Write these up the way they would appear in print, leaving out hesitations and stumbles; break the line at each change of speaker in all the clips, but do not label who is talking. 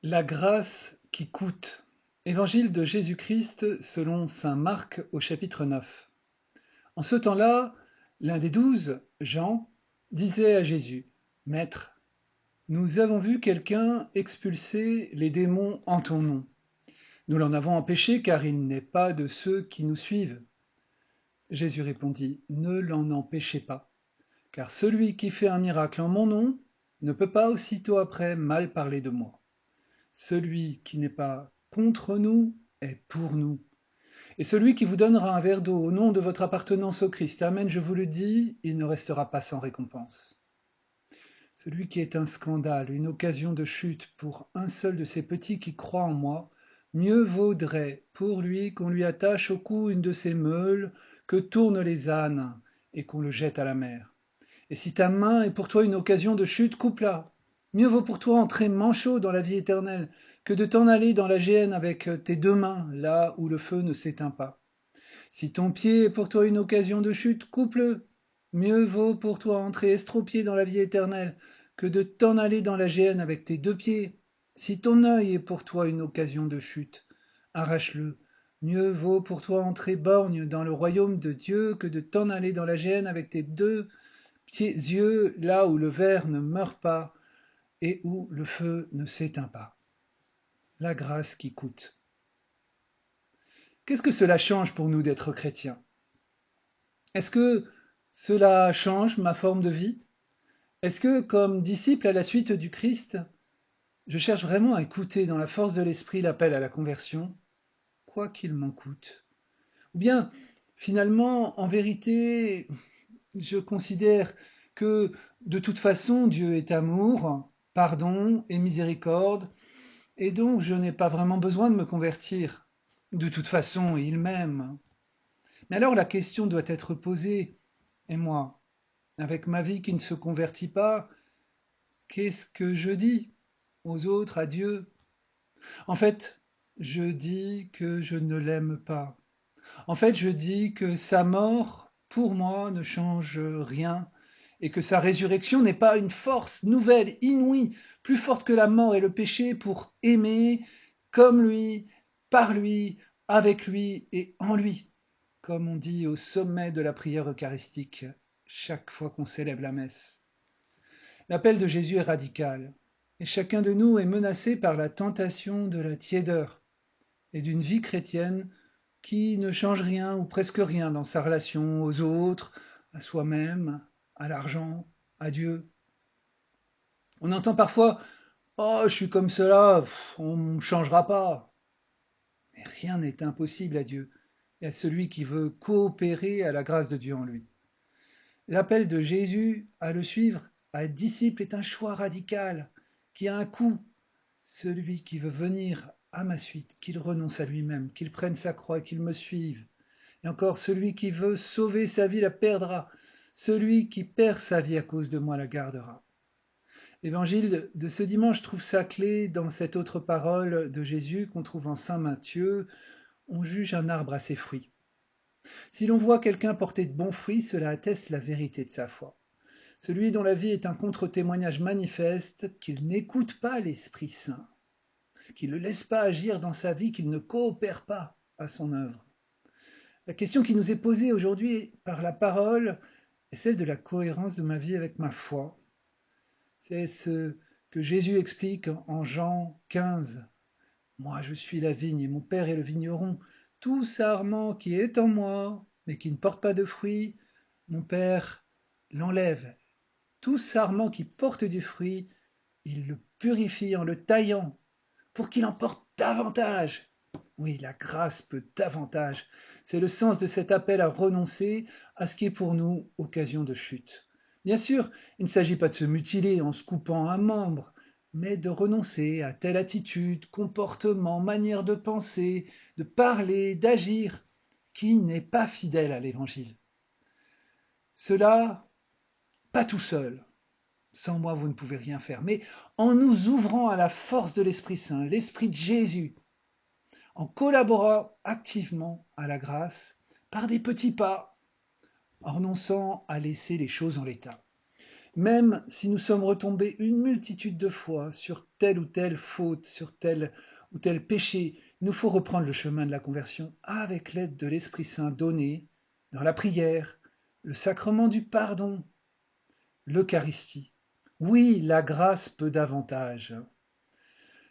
La grâce qui coûte. Évangile de Jésus-Christ selon saint Marc au chapitre 9. En ce temps-là, l'un des 12, Jean, disait à Jésus, Maître, nous avons vu quelqu'un expulser les démons en ton nom. Nous l'en avons empêché car il n'est pas de ceux qui nous suivent. Jésus répondit, Ne l'en empêchez pas, car celui qui fait un miracle en mon nom ne peut pas aussitôt après mal parler de moi. Celui qui n'est pas contre nous est pour nous. Et celui qui vous donnera un verre d'eau au nom de votre appartenance au Christ, Amen, je vous le dis, il ne restera pas sans récompense. Celui qui est un scandale, une occasion de chute pour un seul de ces petits qui croient en moi, mieux vaudrait pour lui qu'on lui attache au cou une de ces meules que tournent les ânes et qu'on le jette à la mer. Et si ta main est pour toi une occasion de chute, coupe-la. Mieux vaut pour toi entrer manchot dans la vie éternelle que de t'en aller dans la géhenne avec tes deux mains, là où le feu ne s'éteint pas. Si ton pied est pour toi une occasion de chute, coupe-le. Mieux vaut pour toi entrer estropié dans la vie éternelle que de t'en aller dans la géhenne avec tes deux pieds. Si ton œil est pour toi une occasion de chute, arrache-le. Mieux vaut pour toi entrer borgne dans le royaume de Dieu que de t'en aller dans la géhenne avec tes deux yeux là où le ver ne meurt pas et où le feu ne s'éteint pas. La grâce qui coûte. Qu'est-ce que cela change pour nous d'être chrétiens? Est-ce que cela change ma forme de vie? Est-ce que, comme disciple à la suite du Christ, je cherche vraiment à écouter dans la force de l'esprit l'appel à la conversion, quoi qu'il m'en coûte? Ou bien, finalement, en vérité, je considère que de toute façon, Dieu est amour, pardon et miséricorde, et donc je n'ai pas vraiment besoin de me convertir. De toute façon, il m'aime. Mais alors la question doit être posée, et moi, avec ma vie qui ne se convertit pas, qu'est-ce que je dis aux autres, à Dieu? En fait, je dis que je ne l'aime pas. En fait, je dis que sa mort, pour moi, ne change rien et que sa résurrection n'est pas une force nouvelle, inouïe, plus forte que la mort et le péché pour aimer comme lui, par lui, avec lui et en lui, comme on dit au sommet de la prière eucharistique chaque fois qu'on célèbre la messe. L'appel de Jésus est radical et chacun de nous est menacé par la tentation de la tiédeur et d'une vie chrétienne qui ne change rien ou presque rien dans sa relation aux autres, à soi-même, à l'argent, à Dieu. On entend parfois Oh, je suis comme cela, on ne changera pas. Mais rien n'est impossible à Dieu et à celui qui veut coopérer à la grâce de Dieu en lui. L'appel de Jésus à le suivre, à être disciple, est un choix radical qui a un coût. Celui qui veut venir à ma suite, qu'il renonce à lui-même, qu'il prenne sa croix et qu'il me suive. Et encore, celui qui veut sauver sa vie la perdra. Celui qui perd sa vie à cause de moi la gardera. L'évangile de ce dimanche trouve sa clé dans cette autre parole de Jésus qu'on trouve en Saint Matthieu. On juge un arbre à ses fruits. Si l'on voit quelqu'un porter de bons fruits, cela atteste la vérité de sa foi. Celui dont la vie est un contre-témoignage manifeste qu'il n'écoute pas l'Esprit Saint, qu'il ne le laisse pas agir dans sa vie, qu'il ne coopère pas à son œuvre. La question qui nous est posée aujourd'hui par la parole est celle de la cohérence de ma vie avec ma foi. C'est ce que Jésus explique en Jean 15. Moi je suis la vigne et mon Père est le vigneron. Tout sarment qui est en moi, mais qui ne porte pas de fruits, mon Père l'enlève. Tout sarment qui porte du fruit, il le purifie en le taillant, pour qu'il en porte davantage. Oui, la grâce peut davantage. C'est le sens de cet appel à renoncer à ce qui est pour nous occasion de chute. Bien sûr, il ne s'agit pas de se mutiler en se coupant un membre, mais de renoncer à telle attitude, comportement, manière de penser, de parler, d'agir, qui n'est pas fidèle à l'Évangile. Cela, pas tout seul. Sans moi, vous ne pouvez rien faire. Mais en nous ouvrant à la force de l'Esprit Saint, l'Esprit de Jésus, en collaborant activement à la grâce par des petits pas, en renonçant à laisser les choses en l'état. Même si nous sommes retombés une multitude de fois sur telle ou telle faute, sur tel ou tel péché, il nous faut reprendre le chemin de la conversion avec l'aide de l'Esprit Saint donné dans la prière, le sacrement du pardon, l'Eucharistie. Oui, la grâce peut davantage.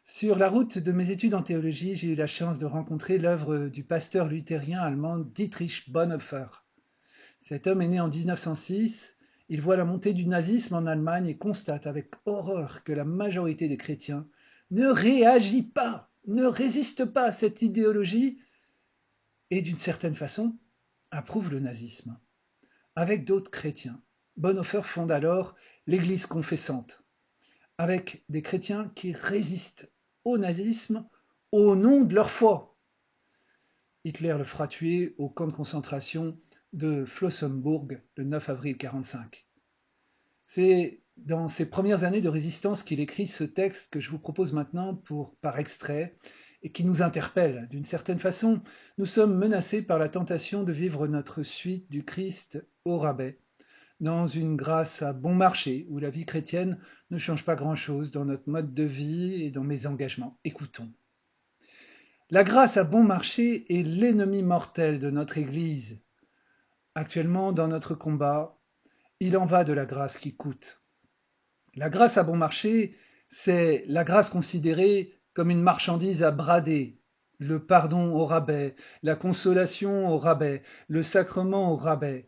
Sur la route de mes études en théologie, j'ai eu la chance de rencontrer l'œuvre du pasteur luthérien allemand Dietrich Bonhoeffer. Cet homme est né en 1906, il voit la montée du nazisme en Allemagne et constate avec horreur que la majorité des chrétiens ne réagit pas, ne résiste pas à cette idéologie et d'une certaine façon approuve le nazisme. Avec d'autres chrétiens, Bonhoeffer fonde alors l'Église confessante, avec des chrétiens qui résistent au nazisme au nom de leur foi. Hitler le fera tuer au camp de concentration de Flossenbürg le 9 avril 1945. C'est dans ses premières années de résistance qu'il écrit ce texte que je vous propose maintenant par extrait et qui nous interpelle. D'une certaine façon, nous sommes menacés par la tentation de vivre notre suite du Christ au rabais, dans une grâce à bon marché où la vie chrétienne ne change pas grand-chose dans notre mode de vie et dans mes engagements. Écoutons. La grâce à bon marché est l'ennemi mortel de notre Église. Actuellement, dans notre combat, il en va de la grâce qui coûte. La grâce à bon marché, c'est la grâce considérée comme une marchandise à brader, le pardon au rabais, la consolation au rabais, le sacrement au rabais,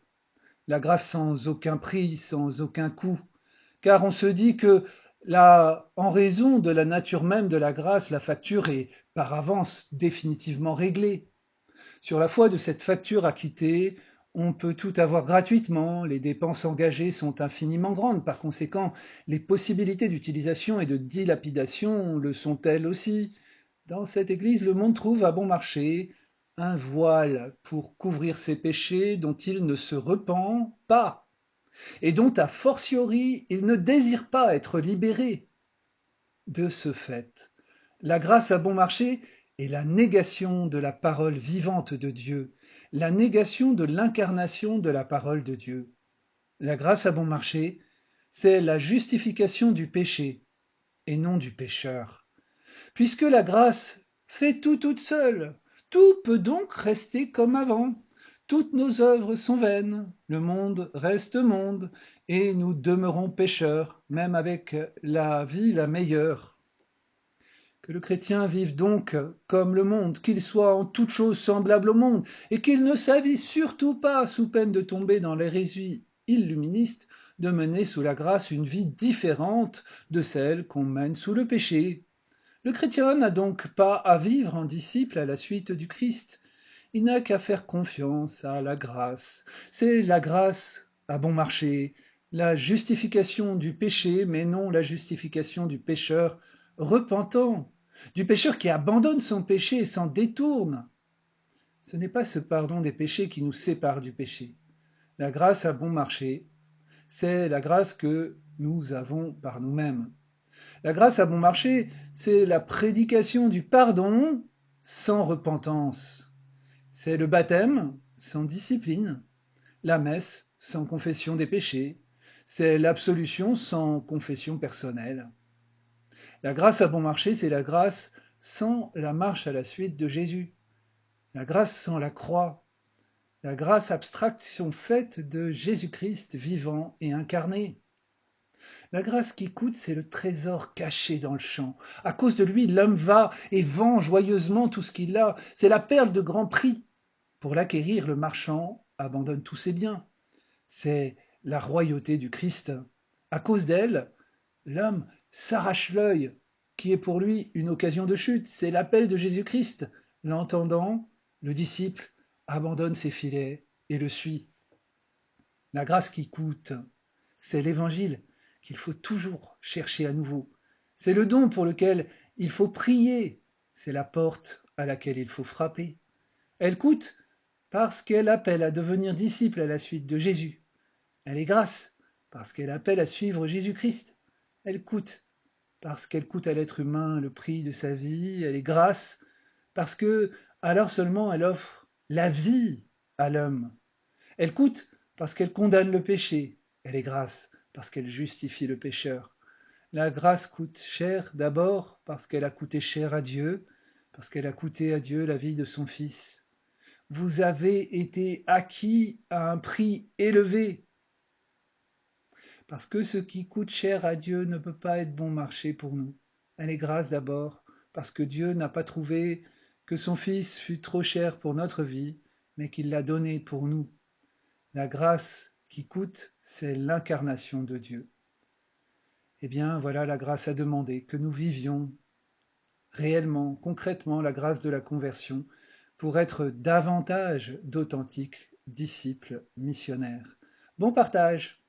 la grâce sans aucun prix, sans aucun coût, car on se dit que en raison de la nature même de la grâce, la facture est par avance définitivement réglée. Sur la foi de cette facture acquittée, on peut tout avoir gratuitement, les dépenses engagées sont infiniment grandes, par conséquent, les possibilités d'utilisation et de dilapidation le sont elles aussi. Dans cette église, le monde trouve à bon marché un voile pour couvrir ses péchés dont il ne se repent pas, et dont a fortiori il ne désire pas être libéré. De ce fait, la grâce à bon marché est la négation de la parole vivante de Dieu, la négation de l'incarnation de la parole de Dieu. La grâce à bon marché, c'est la justification du péché et non du pécheur. Puisque la grâce fait tout toute seule, tout peut donc rester comme avant. Toutes nos œuvres sont vaines, le monde reste monde, et nous demeurons pécheurs, même avec la vie la meilleure. Que le chrétien vive donc comme le monde, qu'il soit en toute chose semblable au monde, et qu'il ne s'avise surtout pas, sous peine de tomber dans l'hérésie illuministe, de mener sous la grâce une vie différente de celle qu'on mène sous le péché. Le chrétien n'a donc pas à vivre en disciple à la suite du Christ. Il n'a qu'à faire confiance à la grâce. C'est la grâce à bon marché, la justification du péché, mais non la justification du pécheur repentant, du pécheur qui abandonne son péché et s'en détourne. Ce n'est pas ce pardon des péchés qui nous sépare du péché. La grâce à bon marché, c'est la grâce que nous avons par nous-mêmes. La grâce à bon marché, c'est la prédication du pardon sans repentance. C'est le baptême sans discipline, la messe sans confession des péchés, c'est l'absolution sans confession personnelle. La grâce à bon marché, c'est la grâce sans la marche à la suite de Jésus, la grâce sans la croix, la grâce abstraction faite de Jésus-Christ vivant et incarné. La grâce qui coûte, c'est le trésor caché dans le champ. À cause de lui, l'homme va et vend joyeusement tout ce qu'il a. C'est la perle de grand prix. Pour l'acquérir, le marchand abandonne tous ses biens. C'est la royauté du Christ. À cause d'elle, l'homme s'arrache l'œil, qui est pour lui une occasion de chute. C'est l'appel de Jésus-Christ. L'entendant, le disciple abandonne ses filets et le suit. La grâce qui coûte, c'est l'évangile qu'il faut toujours chercher à nouveau. C'est le don pour lequel il faut prier. C'est la porte à laquelle il faut frapper. Elle coûte parce qu'elle appelle à devenir disciple à la suite de Jésus. Elle est grâce parce qu'elle appelle à suivre Jésus-Christ. Elle coûte parce qu'elle coûte à l'être humain le prix de sa vie. Elle est grâce parce que alors seulement elle offre la vie à l'homme. Elle coûte parce qu'elle condamne le péché. Elle est grâce parce qu'elle justifie le pécheur. La grâce coûte cher d'abord parce qu'elle a coûté cher à Dieu, parce qu'elle a coûté à Dieu la vie de son Fils. Vous avez été acquis à un prix élevé, parce que ce qui coûte cher à Dieu ne peut pas être bon marché pour nous. Elle est grâce d'abord, parce que Dieu n'a pas trouvé que son Fils fût trop cher pour notre vie, mais qu'il l'a donné pour nous. La grâce qui coûte, c'est l'incarnation de Dieu. Eh bien, voilà la grâce à demander, que nous vivions réellement, concrètement, la grâce de la conversion pour être davantage d'authentiques disciples missionnaires. Bon partage!